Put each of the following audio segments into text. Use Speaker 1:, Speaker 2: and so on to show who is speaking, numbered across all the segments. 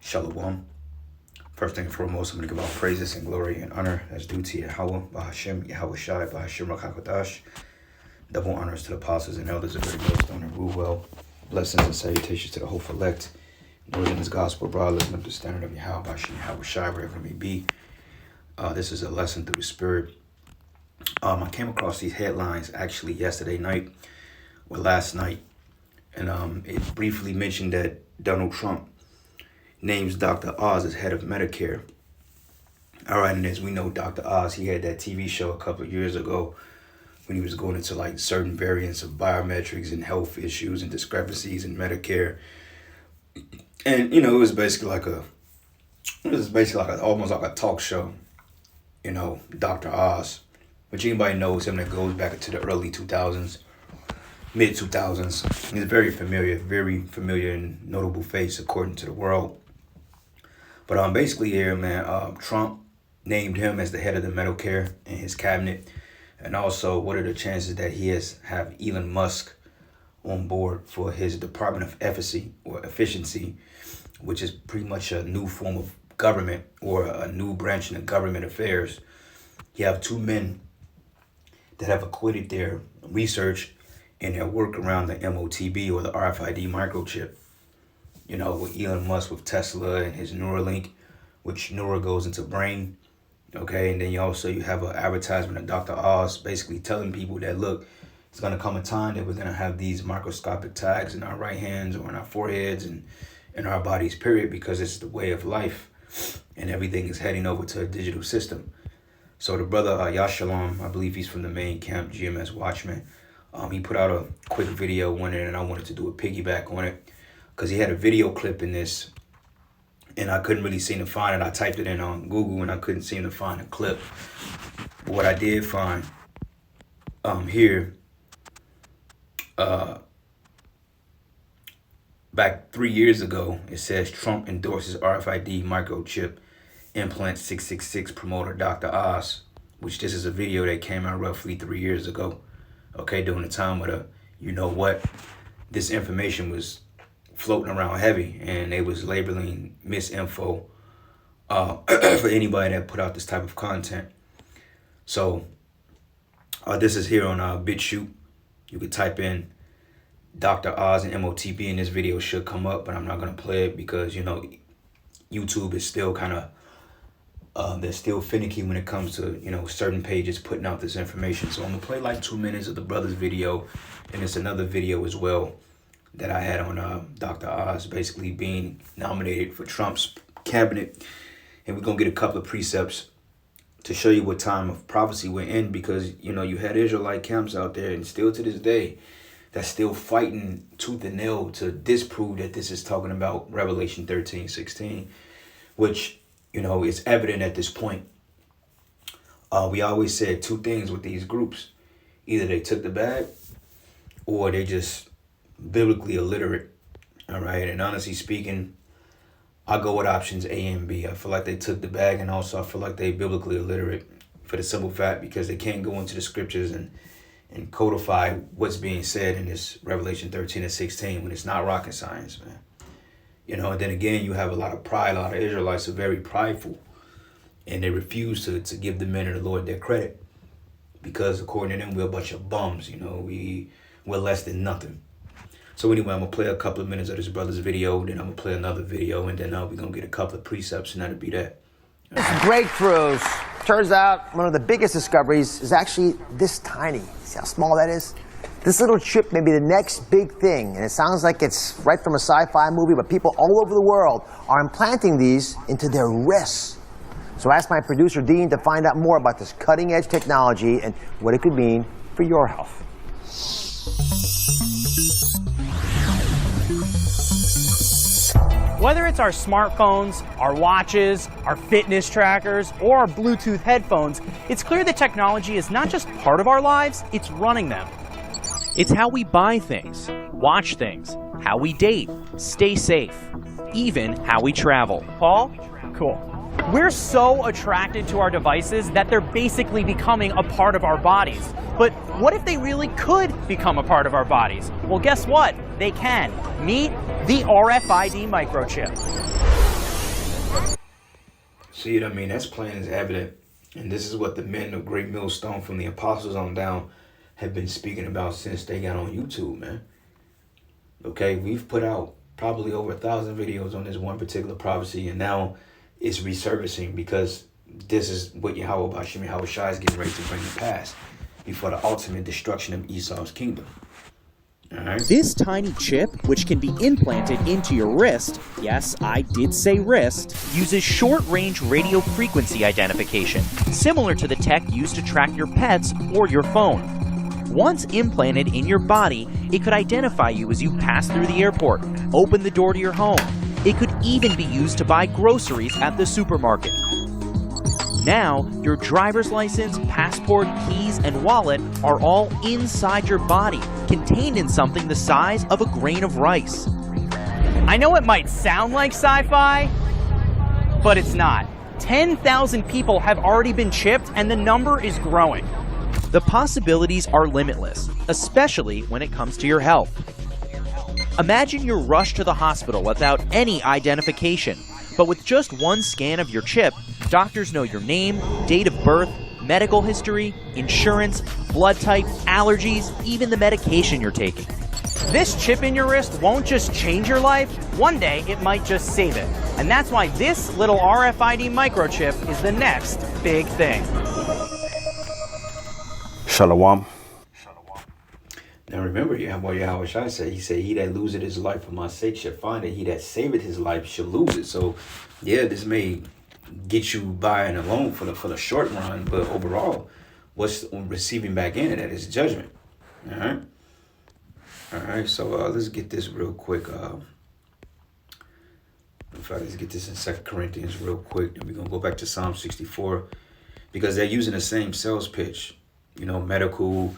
Speaker 1: Shalom. First and foremost, I'm going to give all praises and glory and honor as due to Yahweh, Bahashem, Yahweh Shai, Bahashem Rakakodash. Double honors to the apostles and elders of the Millstone and rule well. Blessings and salutations to the whole elect. Northern this gospel abroad, lifting up the standard of Yahweh, Bahashem, Yahweh Shai, wherever it may be. This is a lesson through the Spirit. I came across these headlines actually yesterday night or last night. And it briefly mentioned that Donald Trump names Dr. Oz as head of Medicare. All right, and as we know, Dr. Oz, he had that TV show a couple of years ago when he was going into like certain variants of biometrics and health issues and discrepancies in Medicare. And, you know, it was basically like almost like a talk show, you know, Dr. Oz. Which anybody knows him that goes back into the early 2000s, mid 2000s. He's very familiar and notable face according to the world. But basically here, man, Trump named him as the head of the Medicare in his cabinet. And also, what are the chances that he have Elon Musk on board for his Department of Efficiency, which is pretty much a new form of government or a new branch in the government affairs. You have two men that have acquitted their research and their work around the MOTB or the RFID microchip. You know, with Elon Musk with Tesla and his Neuralink, which Neura goes into brain. Okay, and then you have an advertisement of Dr. Oz basically telling people that, look, it's going to come a time that we're going to have these microscopic tags in our right hands or in our foreheads and in our bodies, period, because it's the way of life and everything is heading over to a digital system. So the brother Yashalom, I believe he's from the main camp, GMS Watchman, he put out a quick video on it, and I wanted to do a piggyback on it because he had a video clip in this, and I couldn't really seem to find it. I typed it in on Google, and I couldn't seem to find a clip. But what I did find here, back 3 years ago, it says Trump endorses RFID microchip implant 666 promoter Dr. Oz, which this is a video that came out roughly 3 years ago. Okay, during the time of this information was floating around heavy, and they was labeling misinfo for anybody that put out this type of content. So this is here on BitChute. You could type in Dr. Oz and MOTB, and this video should come up, but I'm not going to play it because, you know, YouTube is still kind of they're still finicky when it comes to, you know, certain pages putting out this information. So I'm gonna play like 2 minutes of the brother's video, and it's another video as well that I had on Dr. Oz basically being nominated for Trump's cabinet. And we're gonna get a couple of precepts to show you what time of prophecy we're in, because, you know, you had Israelite camps out there, and still to this day, that's still fighting tooth and nail to disprove that this is talking about Revelation 13:16, which, you know, it's evident at this point. We always said two things with these groups. Either they took the bag or they just biblically illiterate. All right. And honestly speaking, I go with options A and B. I feel like they took the bag, and also I feel like they biblically illiterate for the simple fact because they can't go into the scriptures and codify what's being said in this Revelation 13:16 when it's not rocket science, man. You know, and then again, you have a lot of pride. A lot of Israelites are very prideful, and they refuse to give the men of the Lord their credit because, according to them, we're a bunch of bums. You know, we're less than nothing. So anyway, I'm going to play a couple of minutes of this brother's video, then I'm going to play another video, and then we're going to get a couple of precepts, and that'll be that.
Speaker 2: This breakthroughs. Turns out one of the biggest discoveries is actually this tiny. See how small that is? This little chip may be the next big thing, and it sounds like it's right from a sci-fi movie, but people all over the world are implanting these into their wrists. So I asked my producer, Dean, to find out more about this cutting-edge technology and what it could mean for your health.
Speaker 3: Whether it's our smartphones, our watches, our fitness trackers, or our Bluetooth headphones, it's clear that technology is not just part of our lives, it's running them. It's how we buy things, watch things, how we date, stay safe, even how we travel. Paul? Cool. We're so attracted to our devices that they're basically becoming a part of our bodies. But what if they really could become a part of our bodies? Well, guess what? They can. Meet the RFID microchip.
Speaker 1: See what I mean? That's plain as evident. And this is what the men of Great Millstone from the apostles on down have been speaking about since they got on YouTube, man. Okay, we've put out probably over 1,000 videos on this one particular prophecy, and now it's resurfacing because this is what Yahweh Bashim Yahweh Shai is getting ready to bring to pass before the ultimate destruction of Esau's kingdom. Alright?
Speaker 3: This tiny chip, which can be implanted into your wrist, yes, I did say wrist, uses short-range radio frequency identification, similar to the tech used to track your pets or your phone. Once implanted in your body, it could identify you as you pass through the airport, open the door to your home. It could even be used to buy groceries at the supermarket. Now, your driver's license, passport, keys, and wallet are all inside your body, contained in something the size of a grain of rice. I know it might sound like sci-fi, but it's not. 10,000 people have already been chipped, and the number is growing. The possibilities are limitless, especially when it comes to your health. Imagine you're rushed to the hospital without any identification, but with just one scan of your chip, doctors know your name, date of birth, medical history, insurance, blood type, allergies, even the medication you're taking. This chip in your wrist won't just change your life, one day it might just save it. And that's why this little RFID microchip is the next big thing.
Speaker 4: Shalom.
Speaker 1: Now remember, Yahweh Shai said, he said, he that loseth his life for my sake shall find it. He that saveth his life shall lose it. So, yeah, this may get you by and alone for the short run, but overall, what's receiving back in it, that is judgment. All right? All right, so let's get this real quick. In fact, let's get this in 2 Corinthians real quick. And we're going to go back to Psalm 64 because they're using the same sales pitch. You know, medical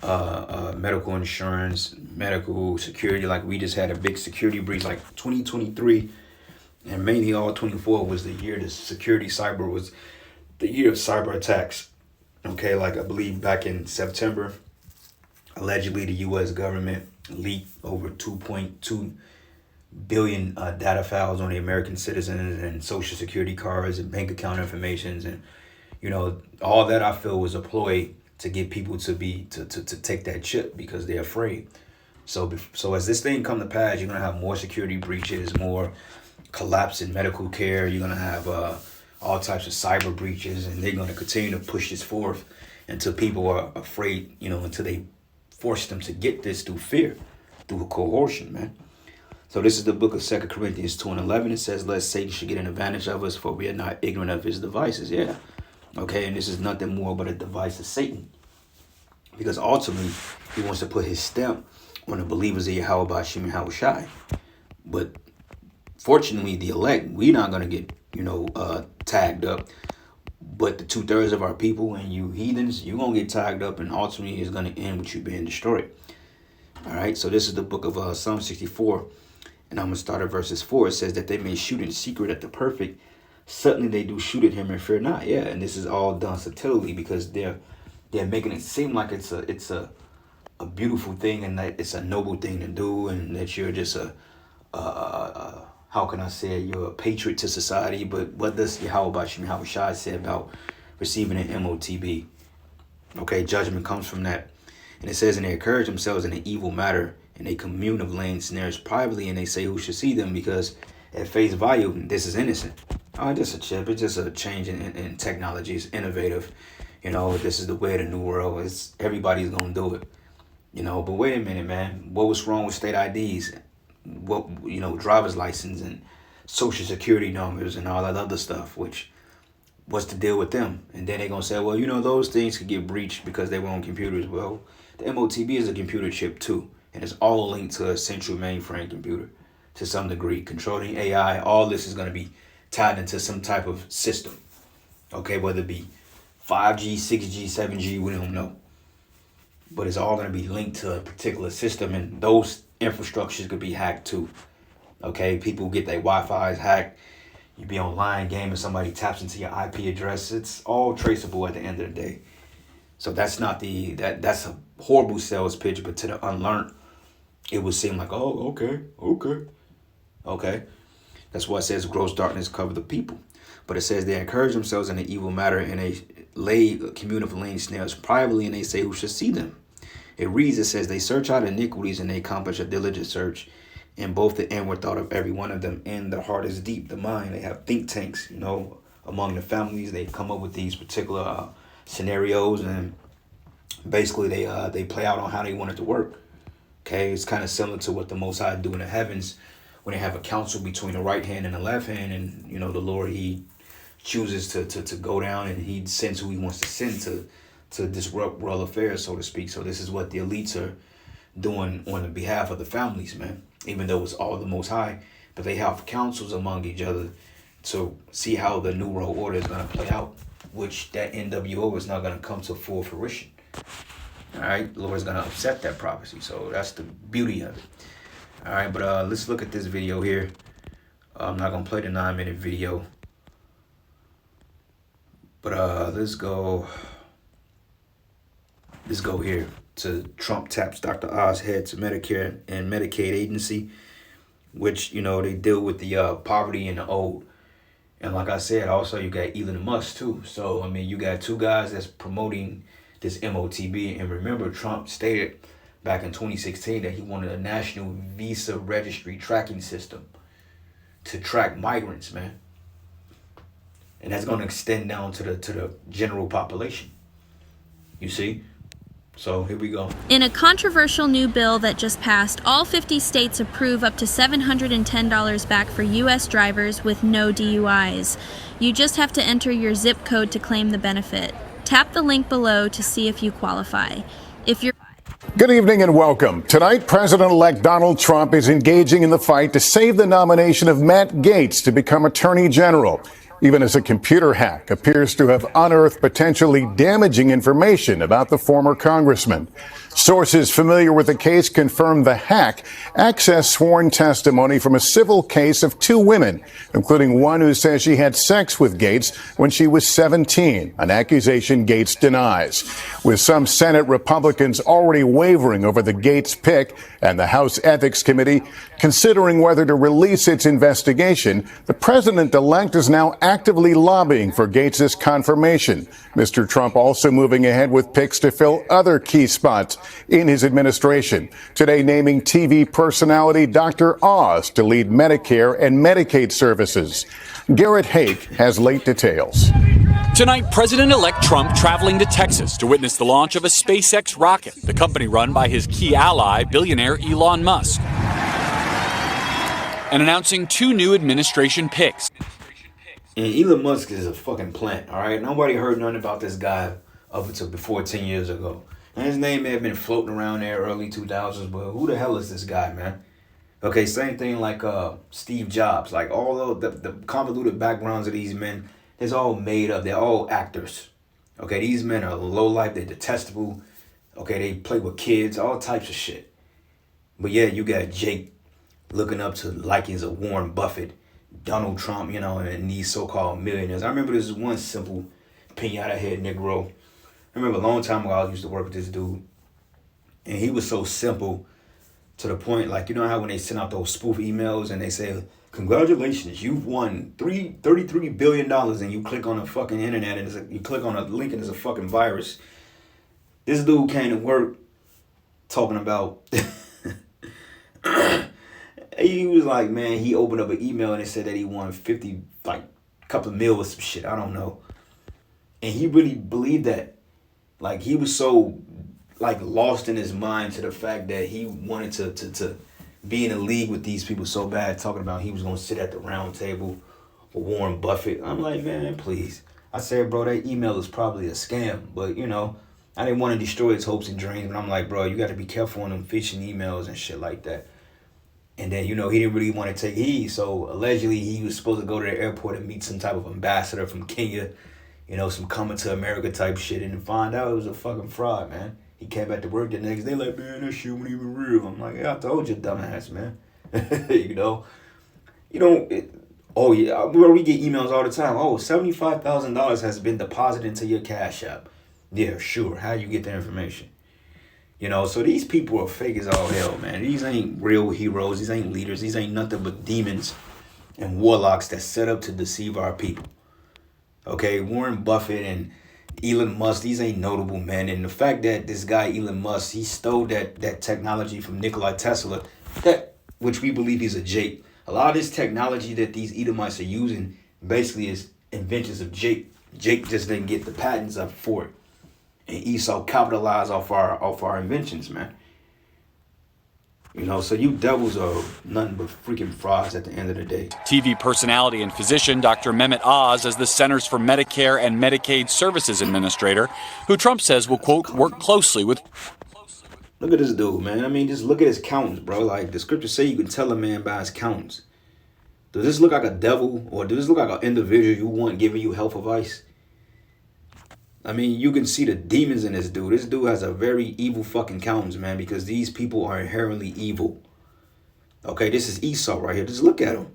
Speaker 1: insurance, medical security. Like we just had a big security breach, like 2023, and mainly all 24 was the year the security cyber was the year of cyber attacks. Okay, like I believe back in September, allegedly the U.S. government leaked over 2.2 billion data files on the American citizens and social security cards and bank account informations, and you know all that I feel was a ploy to get people to take that chip because they're afraid. So as this thing come to pass, you're gonna have more security breaches, more collapse in medical care. You're gonna have all types of cyber breaches, and they're gonna continue to push this forth until people are afraid. You know, until they force them to get this through fear, through coercion, man. So this is the book of 2 Corinthians 2:11. It says, "Lest Satan should get an advantage of us, for we are not ignorant of his devices." Yeah. Okay, and this is nothing more but a device of Satan. Because ultimately, he wants to put his stamp on the believers of Yahweh Bashim and Yahweh Shai. But fortunately, the elect, we're not going to get, tagged up. But the 2/3 of our people and you heathens, you're going to get tagged up, and ultimately it's going to end with you being destroyed. All right, so this is the book of Psalm 64, and I'm going to start at verses 4. It says that they may shoot in secret at the perfect. Suddenly they do shoot at him and fear not. Yeah, and this is all done subtly because they're making it seem like it's a beautiful thing and that it's a noble thing to do, and that you're just how can I say it? You're a patriot to society. But what does Yahweh Bashim Yahweh Shai say about receiving an MOTB? Okay, judgment comes from that. And it says, and they encourage themselves in an evil matter, and they commune of laying snares privately, and they say who should see them, because at face value, this is innocent. Oh, just a chip. It's just a change in technology. It's innovative. You know, this is the way of the new world. Everybody's going to do it. You know, but wait a minute, man. What was wrong with state IDs? What, driver's license and social security numbers and all that other stuff, what's the deal with them? And then they're going to say, well, those things could get breached because they were on computers. Well, the MOTB is a computer chip too. And it's all linked to a central mainframe computer to some degree. Controlling AI, all this is going to be tied into some type of system. Okay, whether it be 5G, 6G, 7G, we don't know. But it's all going to be linked to a particular system, and those infrastructures could be hacked too. Okay, people get their Wi-Fi's hacked. You be online gaming, somebody taps into your IP address. It's all traceable at the end of the day. So that's not that's a horrible sales pitch, but to the unlearned, it would seem like, oh, okay. That's why it says gross darkness cover the people. But it says they encourage themselves in the evil matter, and they lay commune of laying snares privately, and they say who should see them. It reads, it says, they search out iniquities, and they accomplish a diligent search in both the inward thought of every one of them, and the heart is deep, the mind. They have think tanks, among the families. They come up with these particular scenarios, and basically they play out on how they want it to work. Okay, it's kind of similar to what the Most High do in the heavens when they have a council between the right hand and the left hand, and the Lord, he chooses to go down, and he sends who he wants to send to disrupt world affairs, so to speak. So this is what the elites are doing on the behalf of the families, man. Even though it's all the Most High, but they have councils among each other to see how the New World Order is going to play out, which that NWO is not going to come to full fruition. All right, the Lord is going to upset that prophecy. So that's the beauty of it. All right, but let's look at this video here. I'm not going to play the 9-minute video, but let's go here to Trump taps Dr. Oz head to Medicare and Medicaid agency, which, they deal with the poverty and the old. And like I said, also you got Elon Musk too. So, I mean, you got two guys that's promoting this MOTB. And remember, Trump stated back in 2016 that he wanted a national visa registry tracking system to track migrants, man. And that's going to extend down to the general population. You see? So here we go.
Speaker 4: In a controversial new bill that just passed, all 50 states approve up to $710 back for U.S. drivers with no DUIs. You just have to enter your zip code to claim the benefit. Tap the link below to see if you qualify.
Speaker 5: Good evening and welcome. Tonight, President-elect Donald Trump is engaging in the fight to save the nomination of Matt Gaetz to become Attorney General, even as a computer hack appears to have unearthed potentially damaging information about the former congressman. Sources familiar with the case confirm the hack accessed sworn testimony from a civil case of two women, including one who says she had sex with Gaetz when she was 17, an accusation Gaetz denies. With some Senate Republicans already wavering over the Gaetz pick and the House Ethics Committee considering whether to release its investigation, the president-elect is now actively lobbying for Gaetz's confirmation. Mr. Trump also moving ahead with picks to fill other key spots in his administration. Today naming TV personality Dr. Oz to lead Medicare and Medicaid services. Garrett Hake has late details.
Speaker 6: Tonight, President-elect Trump traveling to Texas to witness the launch of a SpaceX rocket, the company run by his key ally, billionaire Elon Musk, and announcing two new administration picks.
Speaker 1: And Elon Musk is a fucking plant, all right? Nobody heard nothing about this guy up until before 10 years ago. And his name may have been floating around there early 2000s, but who the hell is this guy, man? Okay, same thing like Steve Jobs. Like all the convoluted backgrounds of these men, it's all made up. They're all actors. Okay, these men are low life. They're detestable. Okay, they play with kids, all types of shit. But yeah, you got Jake looking up to likings of Warren Buffett, Donald Trump, and these so-called millionaires. I remember this one simple pinata head Negro. I remember a long time ago, I used to work with this dude. And he was so simple to the point, like, you know how when they send out those spoof emails and they say, congratulations, you've won $33 billion, and you click on the fucking internet and you click on a link and it's a fucking virus. This dude came to work talking about, he was like, man, he opened up an email and it said that he won 50, like, couple of mil or some shit, I don't know. And he really believed that. Like, he was so, like, lost in his mind to the fact that he wanted to be in a league with these people so bad, talking about he was going to sit at the round table with Warren Buffett. I'm like, man, please. I said, bro, that email is probably a scam. But, I didn't want to destroy his hopes and dreams. But I'm like, bro, you got to be careful on them phishing emails and shit like that. And then, he didn't really want to take heed. So, allegedly, he was supposed to go to the airport and meet some type of ambassador from Kenya. Some coming to America type shit, and find out it was a fucking fraud, man. He came back to work the next day like, man, that shit wasn't even real. I'm like, yeah, I told you, dumbass, man. Oh, yeah, we get emails all the time. Oh, $75,000 has been deposited into your Cash App. Yeah, sure. How you get that information? So these people are fake as all hell, man. These ain't real heroes. These ain't leaders. These ain't nothing but demons. and warlocks that set up to deceive our people. Okay, Warren Buffett and Elon Musk, these ain't notable men. And the fact that this guy Elon Musk, he stole that technology from Nikola Tesla, which we believe he's a Jake. A lot of this technology that these Edomites are using basically is inventions of Jake. Jake just didn't get the patents up for it. And Esau capitalized off our inventions, man. You know, so you devils are nothing but freaking frauds at the end of the day.
Speaker 6: TV personality and physician Dr. Mehmet Oz as the Centers for Medicare and Medicaid Services Administrator, who Trump says will, quote, work closely with.
Speaker 1: Look at this dude, man. I mean, just look at his countenance, bro. Like, the scriptures say you can tell a man by his countenance. Does this look like a devil, or does this look like an individual you want giving you health advice? I mean, you can see the demons in this dude. This dude has a very evil fucking countenance, man, because these people are inherently evil. Okay, this is Esau right here. Just look at him.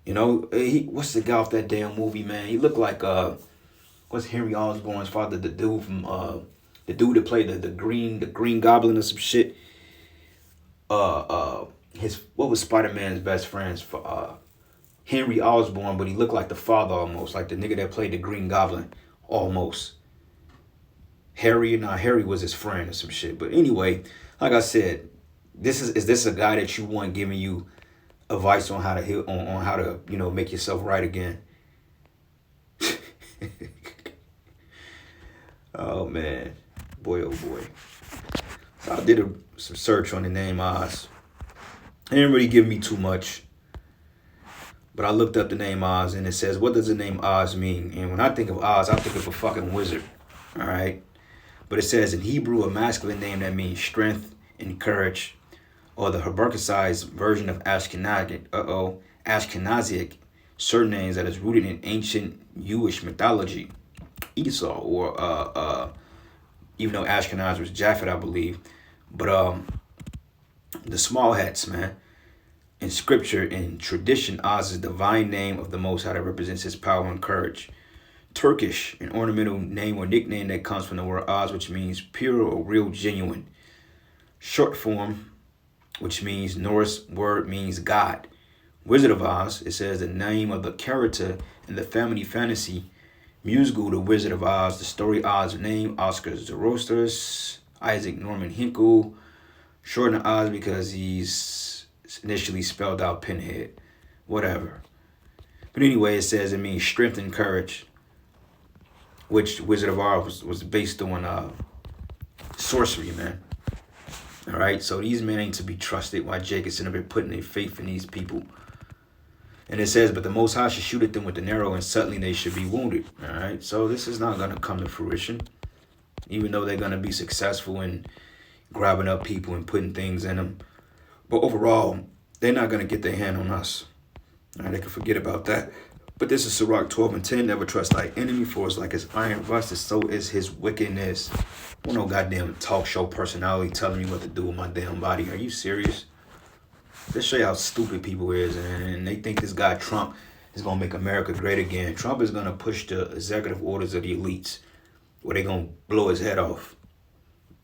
Speaker 1: You know, what's the guy off that damn movie, man? He looked like, what's Henry Osborn's father, the dude from, the dude that played the Green Goblin or some shit. What was Spider-Man's best friend's, Henry Osborn, but he looked like the father almost, like the nigga that played the Green Goblin, almost. Harry was his friend or some shit. But anyway, like I said, is this a guy that you want giving you advice on how to heal, on how to, you know, make yourself right again? Oh man, boy, oh boy. So I did some search on the name Oz. It didn't really give me too much. But I looked up the name Oz, and it says, what does the name Oz mean? And when I think of Oz, I think of a fucking wizard. All right? But it says in Hebrew, a masculine name that means strength and courage, or the Habakkukized version of Ashkenazic surnames that is rooted in ancient Jewish mythology. Esau, or even though Ashkenaz was Japhet, I believe. But the small hats, man. In scripture and tradition, Oz is the divine name of the Most High that represents his power and courage. Turkish, an ornamental name or nickname that comes from the word Oz, which means pure or real, genuine. Short form, which means Norse word means God. Wizard of Oz, it says the name of the character in the family fantasy musical The Wizard of Oz. The story Oz name, Oscar Zoroasters, Isaac Norman Hinkle. Shortened Oz because he's initially spelled out Pinhead. Whatever. But anyway, it says it means strength and courage, which Wizard of Oz was based on sorcery, man. All right, so these men ain't to be trusted. Why Jake is sitting up here putting their faith in these people. And it says, but the Most High should shoot at them with an arrow, and suddenly they should be wounded. All right, so this is not going to come to fruition, even though they're going to be successful in grabbing up people and putting things in them. But overall, they're not going to get their hand on us. All right, they can forget about that. But this is Sirach 12:10. Never trust thy enemy, for it's like his iron rusted, so is his wickedness. Well, no goddamn talk show personality telling me what to do with my damn body. Are you serious? Let's show you how stupid people is. And they think this guy Trump is going to make America great again. Trump is going to push the executive orders of the elites, where they're going to blow his head off.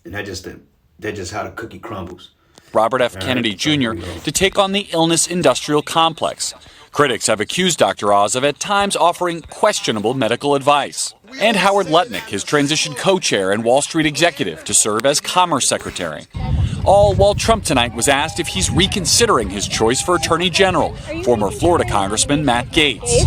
Speaker 1: And that's just how the cookie crumbles.
Speaker 6: Robert F. Kennedy Jr. to take on the illness industrial complex. Critics have accused Dr. Oz of at times offering questionable medical advice. And Howard Lutnick, his transitioned co-chair and Wall Street executive, to serve as Commerce Secretary. All while Trump tonight was asked if he's reconsidering his choice for Attorney General, former Florida Congressman Matt Gaetz.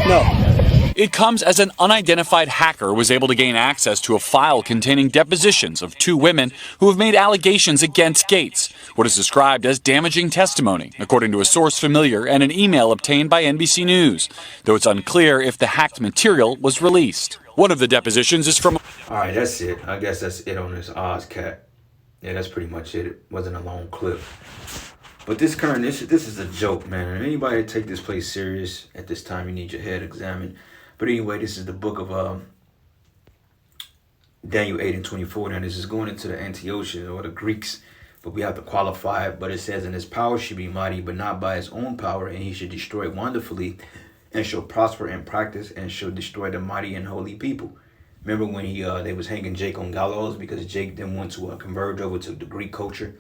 Speaker 7: No.
Speaker 6: It comes as an unidentified hacker was able to gain access to a file containing depositions of two women who have made allegations against Gaetz, what is described as damaging testimony, according to a source familiar and an email obtained by NBC News, though it's unclear if the hacked material was released. One of the depositions is from...
Speaker 1: All right, that's it. I guess that's it on this Oz cat. Yeah, that's pretty much it. It wasn't a long clip. But this is a joke, man. And anybody that take this place serious at this time, you need your head examined. But anyway, this is the book of Daniel 8:24. Now, this is going into the Antiochians or the Greeks, but we have to qualify it. But it says, and his power should be mighty, but not by his own power, and he should destroy wonderfully, and shall prosper in practice, and shall destroy the mighty and holy people. Remember when they was hanging Jake on gallows because Jake didn't want to converge over to the Greek culture?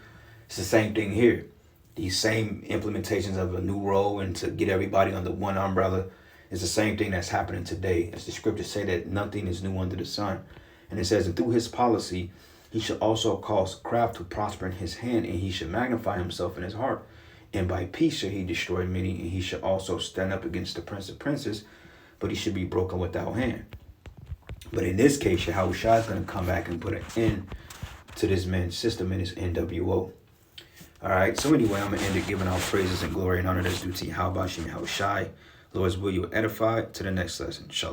Speaker 1: It's the same thing here. these same implementations of a new role and to get everybody under one umbrella is the same thing that's happening today. As the scriptures say that nothing is new under the sun. And it says, and through his policy, he should also cause craft to prosper in his hand, and he should magnify himself in his heart. And by peace shall he destroy many, and he should also stand up against the prince of princes, but he should be broken without hand. But in this case, Yahushua is going to come back and put an end to this man's system and his NWO. All right, so anyway, I'm going to end it giving all praises and glory and honor that's due to Yahushua. Lord's will you edify. To the next lesson. Shalom.